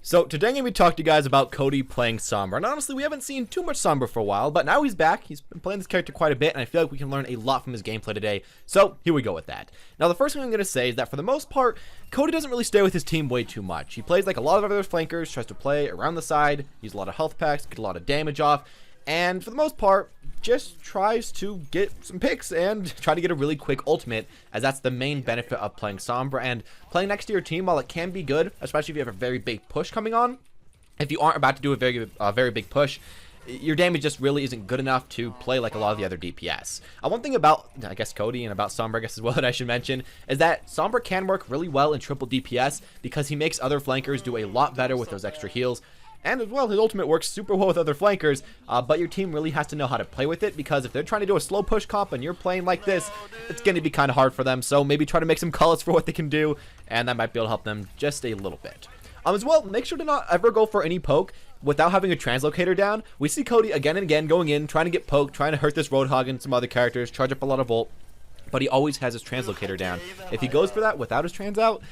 So today I'm going to be talking to you guys about Cody playing Sombra. And honestly, we haven't seen too much Sombra for a while, but now he's back. He's been playing this character quite a bit, and I feel like we can learn a lot from his gameplay today. So here we go with that. Now the first thing I'm going to say is that for the most part, Cody doesn't really stay with his team way too much. He plays like a lot of other flankers, tries to play around the side, use a lot of health packs, get a lot of damage off, and for the most part, just tries to get some picks and try to get a really quick ultimate, as that's the main benefit of playing Sombra. And playing next to your team, while it can be good, especially if you have a very big push coming on, if you aren't about to do a very big push, your damage just really isn't good enough to play like a lot of the other DPS. One thing about, I guess, Cody and about Sombra, I guess, as well, that I should mention, is that Sombra can work really well in triple DPS because he makes other flankers do a lot better with those extra heals. And as well, his ultimate works super well with other flankers, but your team really has to know how to play with it, because if they're trying to do a slow push comp and you're playing like this, it's going to be kind of hard for them. So maybe try to make some calls for what they can do, and that might be able to help them just a little bit. As well, make sure to not ever go for any poke without having a translocator down. We see Cody again and again going in, trying to get poked, trying to hurt this Roadhog and some other characters, charge up a lot of ult, but he always has his translocator down. If he goes for that without his trans out,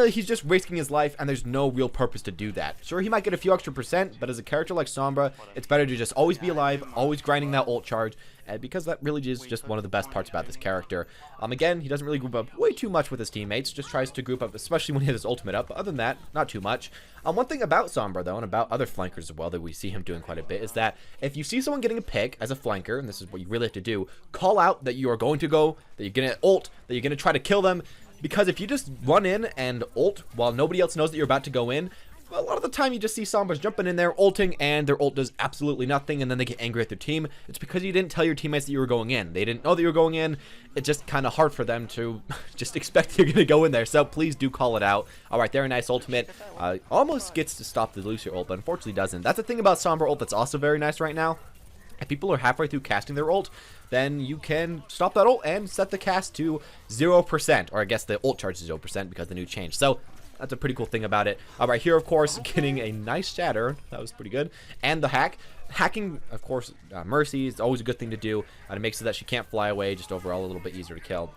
he's just risking his life, and there's no real purpose to do that. Sure, he might get a few extra percent, but as a character like Sombra, it's better to just always be alive, always grinding that ult charge, because that really is just one of the best parts about this character. Again, he doesn't really group up way too much with his teammates, just tries to group up, especially when he has his ultimate up, but other than that, not too much. One thing about Sombra, though, and about other flankers as well that we see him doing quite a bit, is that if you see someone getting a pick as a flanker, and this is what you really have to do, call out that you are going to go, that you're going to ult, that you're going to try to kill them. Because if you just run in and ult while nobody else knows that you're about to go in, a lot of the time you just see Sombras jumping in there, ulting, and their ult does absolutely nothing, and then they get angry at their team. It's because you didn't tell your teammates that you were going in. They didn't know that you were going in. It's just kind of hard for them to just expect you're going to go in there, so please do call it out. Alright, there, a nice ultimate. Almost gets to stop the Lucifer ult, but unfortunately doesn't. That's the thing about Sombra ult that's also very nice right now. If people are halfway through casting their ult, then you can stop that ult and set the cast to 0%, or I guess the ult charge is 0% because the new change. So that's a pretty cool thing about it. Right here, of course, getting a nice shatter. That was pretty good. And the hacking, of course, Mercy is always a good thing to do. It makes it that she can't fly away, just overall a little bit easier to kill.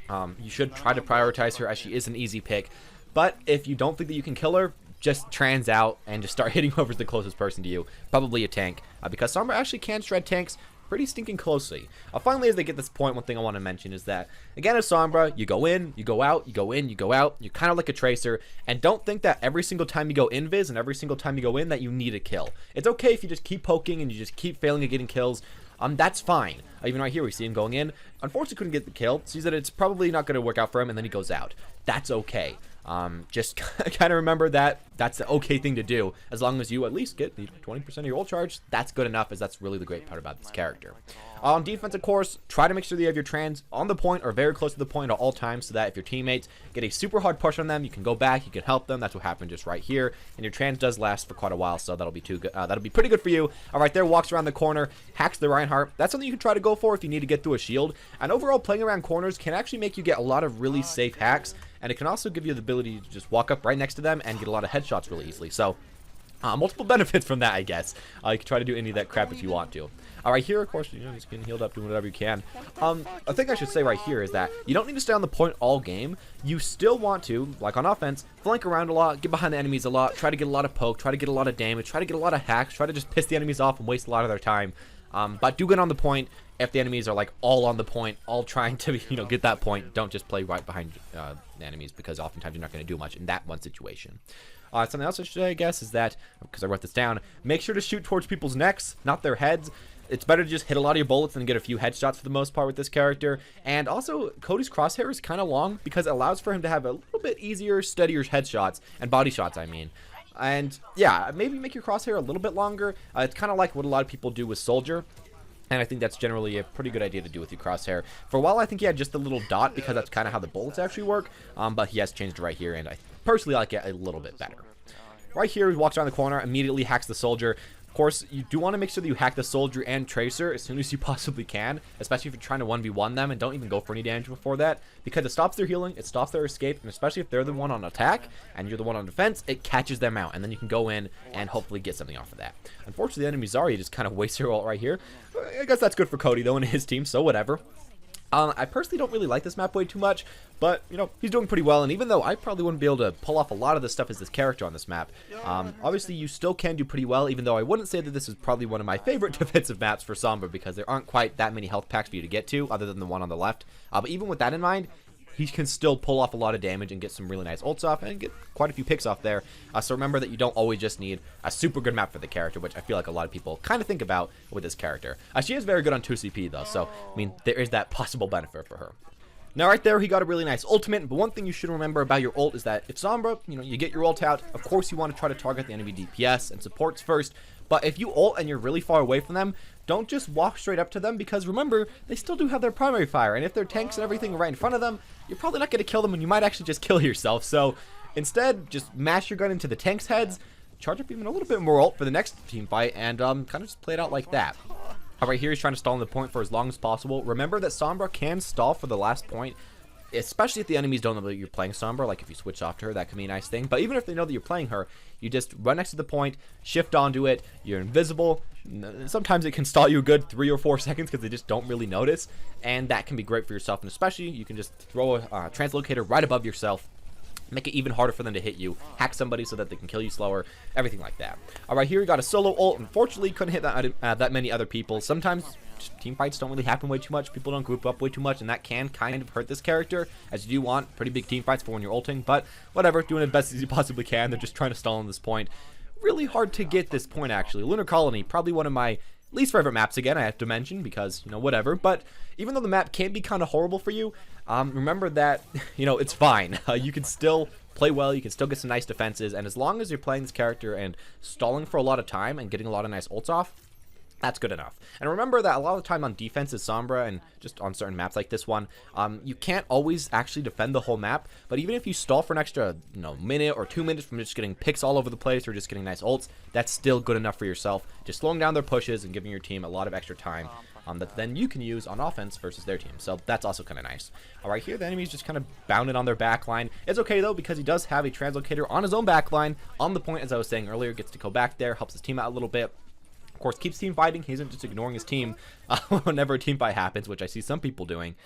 You should try to prioritize her, as she is an easy pick. But if you don't think that you can kill her, just trans out and just start hitting whoever's the closest person to you. Probably a tank, because Sombra actually can shred tanks pretty stinking closely. Finally, as they get this point, one thing I want to mention is that, again, as Sombra, you go in, you go out, you go in, you go out. You're kind of like a tracer, and don't think that every single time you go invis and every single time you go in that you need a kill. It's okay if you just keep poking and you just keep failing at getting kills. That's fine. Even right here, we see him going in. Unfortunately, couldn't get the kill. Sees that it's probably not going to work out for him, and then he goes out. That's okay. Just kind of remember that that's the okay thing to do, as long as you at least get the 20% of your ult charge. That's good enough, as that's really the great part about this character. On defense, of course, try to make sure that you have your trans on the point or very close to the point at all times, so that if your teammates get a super hard push on them, you can go back, you can help them. That's what happened just right here, and your trans does last for quite a while, so that'll be too good. That'll be pretty good for you. All right, there, walks around the corner, hacks the Reinhardt. That's something you can try to go for if you need to get through a shield. And overall, playing around corners can actually make you get a lot of really safe hacks, and it can also give you the ability to just walk up right next to them and get a lot of headshots really easily. So multiple benefits from that, I guess. You can try to do any of that crap if you want to. Alright, here, of course, just getting healed up, doing whatever you can. A thing I should say right here is that you don't need to stay on the point all game. You still want to, like on offense, flank around a lot, get behind the enemies a lot, try to get a lot of poke, try to get a lot of damage, try to get a lot of hacks, try to just piss the enemies off and waste a lot of their time. But do get on the point if the enemies are like all on the point, all trying to, get that point. Don't just play right behind the enemies, because oftentimes you're not going to do much in that one situation. Something else I should say, I guess, is that, because I wrote this down, make sure to shoot towards people's necks, not their heads. It's better to just hit a lot of your bullets and get a few headshots for the most part with this character. And also, Cody's crosshair is kind of long, because it allows for him to have a little bit easier, steadier headshots, and body shots, I mean. And yeah, maybe make your crosshair a little bit longer. It's kind of like what a lot of people do with Soldier. And I think that's generally a pretty good idea to do with your crosshair. For a while, I think he had just a little dot, because that's kind of how the bullets actually work. But he has changed it right here, and I personally like it a little bit better. Right here, he walks around the corner, immediately hacks the Soldier. Of course, you do want to make sure that you hack the Soldier and Tracer as soon as you possibly can, especially if you're trying to 1v1 them, and don't even go for any damage before that, because it stops their healing, it stops their escape, and especially if they're the one on attack and you're the one on defense, it catches them out, and then you can go in and hopefully get something off of that. Unfortunately, the enemy Zarya just kind of wastes her ult right here. I guess that's good for Cody, though, and his team, so whatever. I personally don't really like this map way too much, but, you know, he's doing pretty well, and even though I probably wouldn't be able to pull off a lot of the stuff as this character on this map, obviously you still can do pretty well, even though I wouldn't say that this is probably one of my favorite defensive maps for Sombra, because there aren't quite that many health packs for you to get to, other than the one on the left. But even with that in mind, he can still pull off a lot of damage and get some really nice ults off and get quite a few picks off there. So remember that you don't always just need a super good map for the character, which I feel like a lot of people kind of think about with this character. She is very good on 2CP though, so I mean there is that possible benefit for her. Now right there, he got a really nice ultimate, but one thing you should remember about your ult is that if Sombra, you know, you get your ult out, of course you want to try to target the enemy DPS and supports first, but if you ult and you're really far away from them, don't just walk straight up to them, because remember, they still do have their primary fire, and if their tanks and everything are right in front of them, you're probably not going to kill them, and you might actually just kill yourself. So instead, just mash your gun into the tanks' heads, charge up even a little bit more ult for the next team fight, and kind of just play it out like that. Alright, here he's trying to stall on the point for as long as possible. Remember that Sombra can stall for the last point, especially if the enemies don't know that you're playing Sombra. Like if you switch off to her, that can be a nice thing. But even if they know that you're playing her, you just run next to the point, shift onto it, you're invisible. Sometimes it can stall you a good 3 or 4 seconds because they just don't really notice, and that can be great for yourself. And especially, you can just throw a translocator right above yourself, make it even harder for them to hit you, hack somebody so that they can kill you slower, everything like that. Alright, here we got a solo ult. Unfortunately, couldn't hit that many other people. Sometimes team fights don't really happen way too much, people don't group up way too much, and that can kind of hurt this character, as you do want pretty big team fights for when you're ulting, but whatever, doing it best as you possibly can. They're just trying to stall on this point. Really hard to get this point, actually. Lunar Colony, probably one of my least favorite maps, again, I have to mention, because, you know, whatever, but even though the map can be kind of horrible for you, remember that, you know, it's fine. You can still play well, you can still get some nice defenses, and as long as you're playing this character and stalling for a lot of time and getting a lot of nice ults off, that's good enough. And remember that a lot of the time on defense is Sombra, and just on certain maps like this one, you can't always actually defend the whole map, but even if you stall for an extra, you know, minute or 2 minutes from just getting picks all over the place or just getting nice ults, that's still good enough for yourself, just slowing down their pushes and giving your team a lot of extra time that then you can use on offense versus their team. So that's also kind of nice. Alright, here the enemy's just kind of bounded on their backline. It's okay though, because he does have a translocator on his own backline on the point, as I was saying earlier, gets to go back there, helps his team out a little bit. Of course, keeps team fighting. He isn't just ignoring his team whenever a team fight happens, which I see some people doing.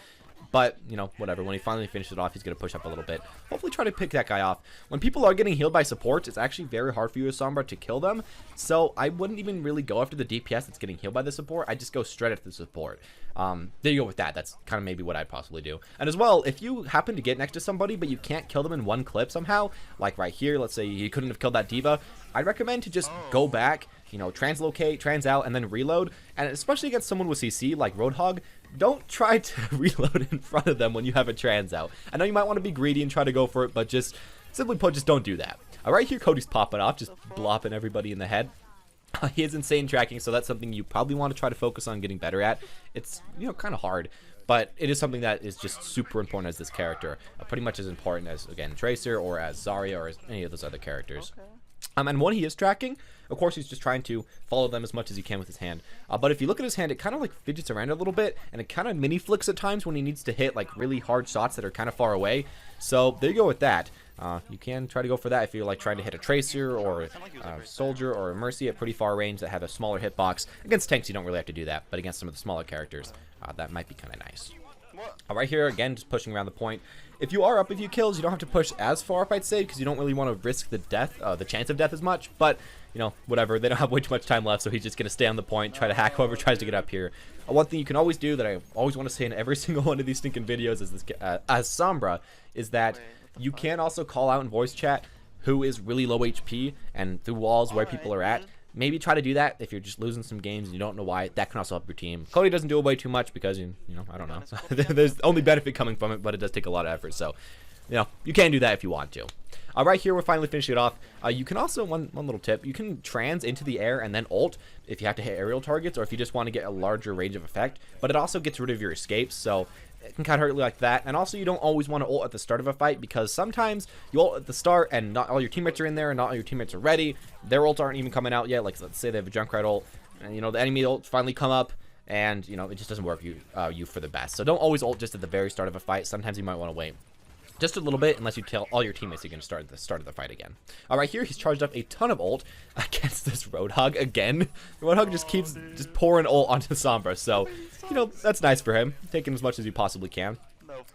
But, you know, whatever. When he finally finishes it off, he's going to push up a little bit. Hopefully try to pick that guy off. When people are getting healed by supports, it's actually very hard for you as Sombra to kill them. So I wouldn't even really go after the DPS that's getting healed by the support. I just go straight at the support. There you go with that. That's kind of maybe what I'd possibly do. And as well, if you happen to get next to somebody, but you can't kill them in one clip somehow, like right here, let's say you couldn't have killed that diva, I'd recommend to just go back, you know, translocate, trans out, and then reload. And especially against someone with CC like Roadhog, don't try to reload in front of them when you have a trans out. I know you might want to be greedy and try to go for it, but just simply put, just don't do that. Right here, Cody's popping off, just blopping everybody in the head. He has insane tracking, so that's something you probably want to try to focus on getting better at. It's, you know, kind of hard, but it is something that is just super important as this character. Pretty much as important as, again, Tracer or as Zarya or as any of those other characters. And when he is tracking, of course, he's just trying to follow them as much as he can with his hand. But if you look at his hand, it kind of like fidgets around a little bit, and it kind of mini flicks at times when he needs to hit like really hard shots that are kind of far away. So there you go with that. You can try to go for that if you're like trying to hit a Tracer or a Soldier or a Mercy at pretty far range that have a smaller hitbox. Against tanks, you don't really have to do that, but against some of the smaller characters, that might be kind of nice. Right here, again, just pushing around the point. If you are up a few kills, you don't have to push as far up, I'd say, because you don't really want to risk the chance of death as much. But, you know, whatever. They don't have way too much time left, so he's just going to stay on the point, try to hack whoever tries to get up here. One thing you can always do that I always want to say in every single one of these stinking videos is this, as Sombra, is that you can also call out in voice chat who is really low HP and through walls where people are at. Maybe try to do that if you're just losing some games and you don't know why. That can also help your team. Cody doesn't do it way too much because, you know, I don't know. So there's only benefit coming from it, but it does take a lot of effort. So, you know, you can do that if you want to. Right here, we're finally finishing it off. You can also, one little tip, you can trans into the air and then ult if you have to hit aerial targets or if you just want to get a larger range of effect. But it also gets rid of your escapes, so it can kind of hurt you like that. And also, you don't always want to ult at the start of a fight because sometimes you ult at the start and not all your teammates are in there and not all your teammates are ready. Their ults aren't even coming out yet. Like, let's say they have a Junkrat ult and, you know, the enemy ults finally come up and, you know, it just doesn't work you for the best. So don't always ult just at the very start of a fight. Sometimes you might want to wait. just a little bit, unless you tell all your teammates you're going to start of the fight again. All right, here he's charged up a ton of ult against this Roadhog again. The Roadhog just keeps just pouring ult onto Sombra, so, you know, that's nice for him. Taking as much as you possibly can.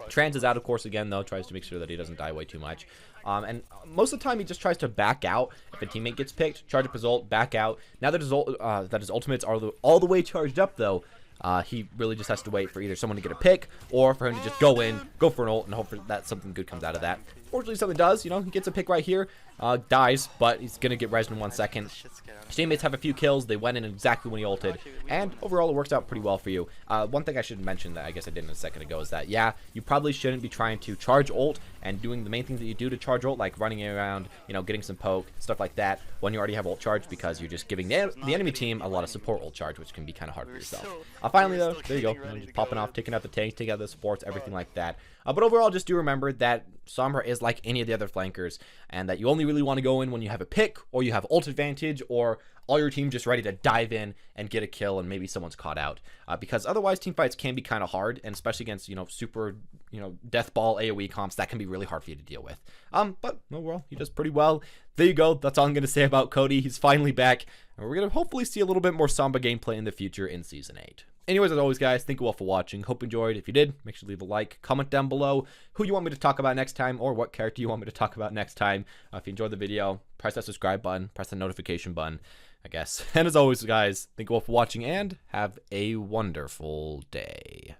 Trans is out, of course, again, though, tries to make sure that he doesn't die way too much. And most of the time, he just tries to back out if a teammate gets picked, charge up his ult, back out. Now that his ultimates are all the way charged up, though, he really just has to wait for either someone to get a pick or for him to just go in, go for an ult, and hope that something good comes out of that. Fortunately, something does. You know, he gets a pick right here, dies, but he's going to get rezzed in 1 second. His teammates have a few kills. They went in exactly when he ulted, and overall, it works out pretty well for you. One thing I should mention that I guess I didn't a second ago is that, yeah, you probably shouldn't be trying to charge ult and doing the main things that you do to charge ult, like running around, you know, getting some poke, stuff like that, when you already have ult charge, because you're just giving the enemy team a lot of support ult charge, which can be kind of hard for yourself. Finally, though, there you go. You know, just popping off, taking out the tanks, taking out the supports, everything like that. But overall, just do remember that Sombra is like any of the other flankers, and that you only really want to go in when you have a pick, or you have ult advantage, or all your team just ready to dive in and get a kill, and maybe someone's caught out. Because otherwise, team fights can be kind of hard, and especially against, you know, super, you know, death ball AoE comps, that can be really hard for you to deal with. But overall, he does pretty well. There you go. That's all I'm going to say about Cody. He's finally back, and we're going to hopefully see a little bit more Sombra gameplay in the future in Season 8. Anyways, as always, guys, thank you all for watching. Hope you enjoyed. If you did, make sure to leave a like. Comment down below who you want me to talk about next time, or what character you want me to talk about next time. If you enjoyed the video, press that subscribe button, press the notification button, I guess. And as always, guys, thank you all for watching, and have a wonderful day.